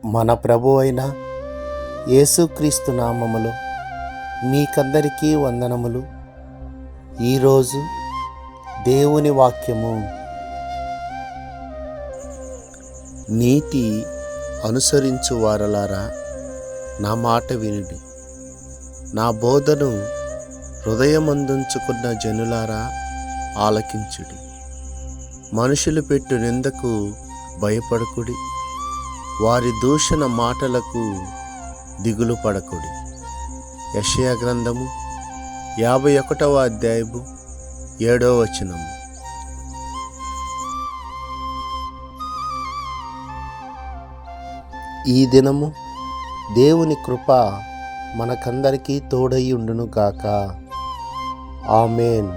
మన ప్రభు అయిన యేసుక్రీస్తు నామములో మీకందరికీ వందనములు. ఈరోజు దేవుని వాక్యము. నీతి అనుసరించు వారలారా, నా మాట వినుడి. నా బోధను హృదయమందుంచుకున్న జనులారా, ఆలకించుడి. మనుషులు పెట్టు నిందకు భయపడకుడి, వారి దూషణ మాటలకు దిగులు పడకుడి. యెషయా గ్రంథము 51వ అధ్యాయము 7వ వచనము. ఈ దినము దేవుని కృప మనకందరికీ తోడై ఉండును గాక. ఆమేన్.